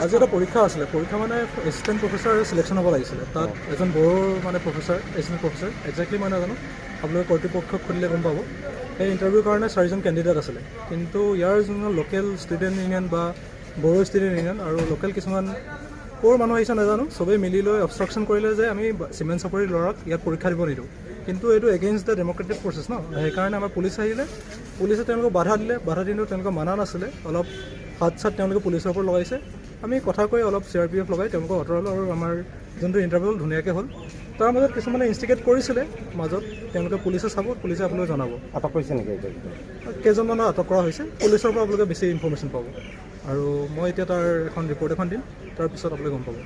আজি এটা পৰীক্ষা আছিলে। পৰীক্ষা মানে এছিষ্টেণ্ট প্ৰফেচাৰ চিলেকশ্যন হ'ব লাগিছিলে। তাত এজন বড়োৰ মানে প্ৰফেচাৰ, এছিষ্টেণ্ট প্ৰফেচাৰ একজেক্টলি মই নাজানো, আপোনালোকে কৰ্তৃপক্ষক সুধিলে গম পাব। সেই ইণ্টাৰভিউৰ কাৰণে 4জন কেণ্ডিডেট আছিলে, কিন্তু ইয়াৰ যোনজন লোকেল ষ্টুডেণ্ট ইউনিয়ন বা বড়ো ষ্টুডেণ্ট ইউনিয়ন আৰু লোকেল কিছুমান ক'ৰ মানুহ আহিছে নাজানো, চবেই মিলি লৈ অবষ্ট্ৰাকশ্যন কৰিলে যে আমি চিমেণ্ট চাপৰিৰ ল'ৰাক ইয়াত পৰীক্ষা দিব নিদিওঁ। কিন্তু এইটো এগেইনষ্ট দ্য ডেম'ক্ৰেটিক প্ৰচেছ ন, সেইকাৰণে আমাৰ পুলিচ আহিলে, পুলিচে তেওঁলোকক বাধা দিলে, বাধা দিলেও তেওঁলোকে মানা নাছিলে। অলপ হাত চাত তেওঁলোকে পুলিচৰ ওপৰত লগাইছে। আমি কথা কৈ অলপ CRPF লগাই তেওঁলোকক আঁতৰালোঁ আৰু আমাৰ যোনটো ইণ্টাৰভিউ ধুনীয়াকৈ হ'ল। তাৰ মাজত কিছুমানে ইনষ্টিগেট কৰিছিলে মাজত, তেওঁলোকে পুলিচে চাব, পুলিচে আপোনালোকে জনাব। আটক কৰিছে নেকি? কেইজনমানৰ আটক কৰা হৈছে, পুলিচৰ পৰা আপোনালোকে বেছি ইনফৰ্মেশ্যন পাব। আৰু মই এতিয়া তাৰ এখন ৰিপৰ্ট এখন দিম, তাৰপিছত আপোনালোকে গম পাব।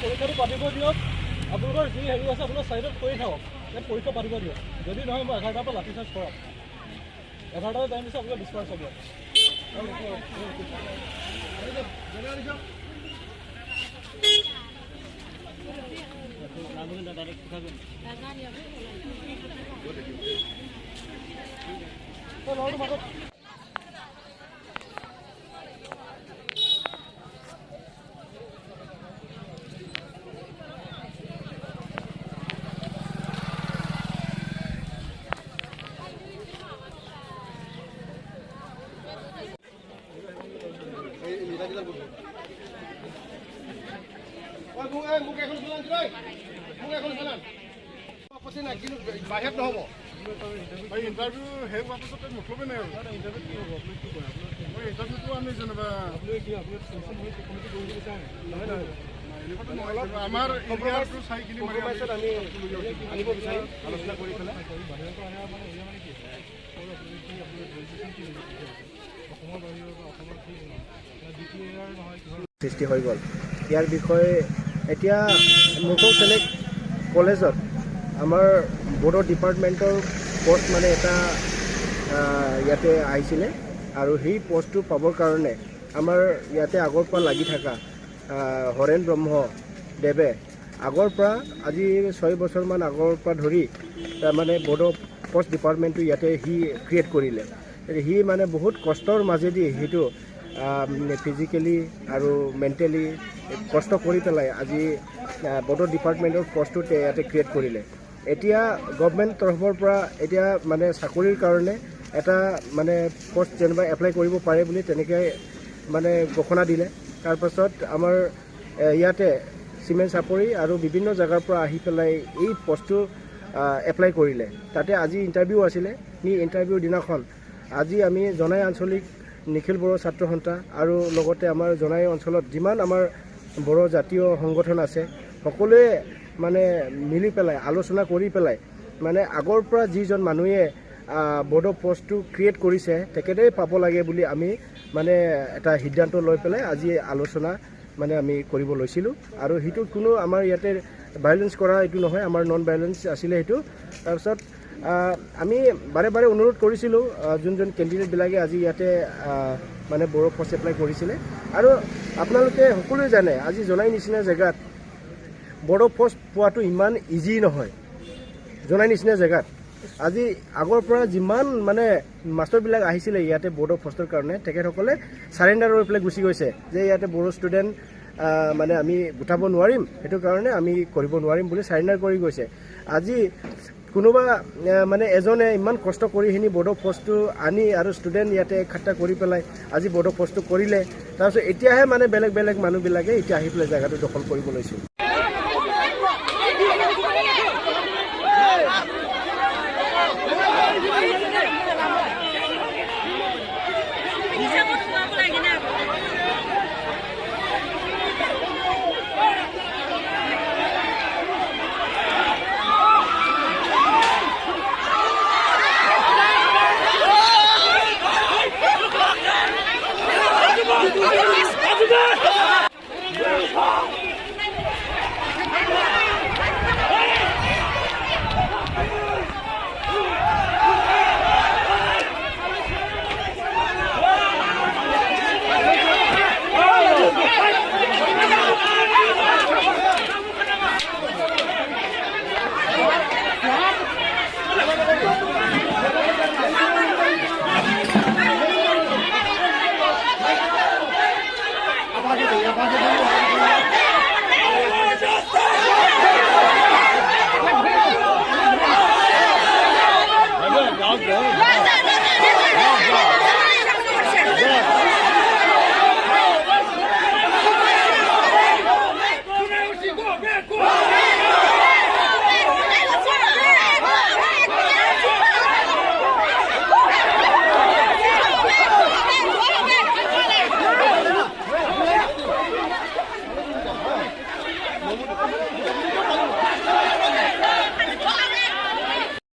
পৰীক্ষাটো পাতিব দিয়ক। আপোনালোকৰ যি হেৰি আছে আপোনাৰ চাইডত কৰি থাকক, পৰীক্ষা পাতিব দিয়ক। যদি নহয় মই 11টাৰ পৰা লাঠি চাৰ্জ কৰাম। 11টাৰ টাইম দিছে আপোনালোকে ডিছপাৰ্চ হ'ব। ডাইৰেক্ট বাহিৰত নহ'ব ইণ্টাৰভিউ শেষ হোৱাৰ পিছত মতলবে নাই আৰু ইণ্টাৰভিউটো আমি যেনিবা আমাৰ এৰিয়াটো চাই কিনি আমি আনিব বিচাৰিম আলোচনা কৰি পেলাই সৃষ্টি হৈ গ'ল। ইয়াৰ বিষয়ে এতিয়া মুখক চেলেক্ট কলেজত আমাৰ বড়ো ডিপাৰ্টমেণ্টৰ পষ্ট মানে এটা ইয়াতে আহিছিলে আৰু সেই পষ্টটো পাবৰ কাৰণে আমাৰ ইয়াতে আগৰ পৰা লাগি থকা হৰেণ ব্ৰহ্মদেৱে আগৰ পৰা আজি 6 বছৰমান আগৰ পৰা ধৰি মানে বড়ো পষ্ট ডিপাৰ্টমেণ্টটো ইয়াতে সি ক্ৰিয়েট কৰিলে। সি মানে বহুত কষ্টৰ মাজেদি সেইটো ফিজিকেলি আৰু মেণ্টেলি কষ্ট কৰি পেলাই আজি বড়ো ডিপাৰ্টমেণ্টৰ পষ্টটো ইয়াতে ক্ৰিয়েট কৰিলে। এতিয়া গভমেণ্ট তৰফৰ পৰা এতিয়া মানে চাকৰিৰ কাৰণে এটা মানে পষ্ট যেনিবা এপ্লাই কৰিব পাৰে বুলি তেনেকৈ মানে ঘোষণা দিলে। তাৰপাছত আমাৰ ইয়াতে চিমেণ্ট চাপৰি আৰু বিভিন্ন জেগাৰ পৰা আহি পেলাই এই পষ্টটো এপ্লাই কৰিলে। তাতে আজি ইণ্টাৰভিউ আছিলে। সেই ইণ্টাৰভিউৰ দিনাখন আজি আমি জনাই আঞ্চলিক নিখিল বড়ো ছাত্ৰ সন্থা আৰু লগতে আমাৰ জনাই অঞ্চলত যিমান আমাৰ বড়ো জাতীয় সংগঠন আছে সকলোৱে মানে মিলি পেলাই আলোচনা কৰি পেলাই মানে আগৰ পৰা যিজন মানুহে বড়ো পষ্টটো ক্ৰিয়েট কৰিছে তেখেতেই পাব লাগে বুলি আমি মানে এটা সিদ্ধান্ত লৈ পেলাই আজি আলোচনা মানে আমি কৰিব লৈছিলোঁ। আৰু সেইটো কোনো আমাৰ ইয়াতে ভাইলেঞ্চ কৰা এইটো নহয়, আমাৰ নন ভাইলেঞ্চ আছিলে সেইটো। তাৰপিছত আমি বাৰে বাৰে অনুৰোধ কৰিছিলোঁ যোনজন কেণ্ডিডেটবিলাকে আজি ইয়াতে মানে বড়ো পষ্ট এপ্লাই কৰিছিলে। আৰু আপোনালোকে সকলোৱে জানে আজি জনাই নিচিনা জেগাত বড়ো পষ্ট পোৱাটো ইমান ইজি নহয়। জনাই নিচিনা জেগাত আজি আগৰ পৰা যিমান মানে মাষ্টৰবিলাক আহিছিলে ইয়াতে বড়ো পষ্টৰ কাৰণে তেখেতসকলে চাৰেণ্ডাৰ হৈ পেলাই গুচি গৈছে যে ইয়াতে বড়ো ষ্টুডেণ্ট মানে আমি গোটাব নোৱাৰিম, সেইটো কাৰণে আমি কৰিব নোৱাৰিম বুলি চাৰেণ্ডাৰ কৰি গৈছে। আজি কোনোবা মানে এজনে ইমান কষ্ট কৰি সিনি বড়ো পষ্টটো আনি আৰু ষ্টুডেণ্ট ইয়াতে একঠাটা কৰি পেলাই আজি বড়ো পষ্টটো কৰিলে। তাৰপিছত এতিয়াহে মানে বেলেগ বেলেগ মানুহবিলাকে এতিয়া আহি পেলাই জেগাটো দখল কৰিব লৈছোঁ।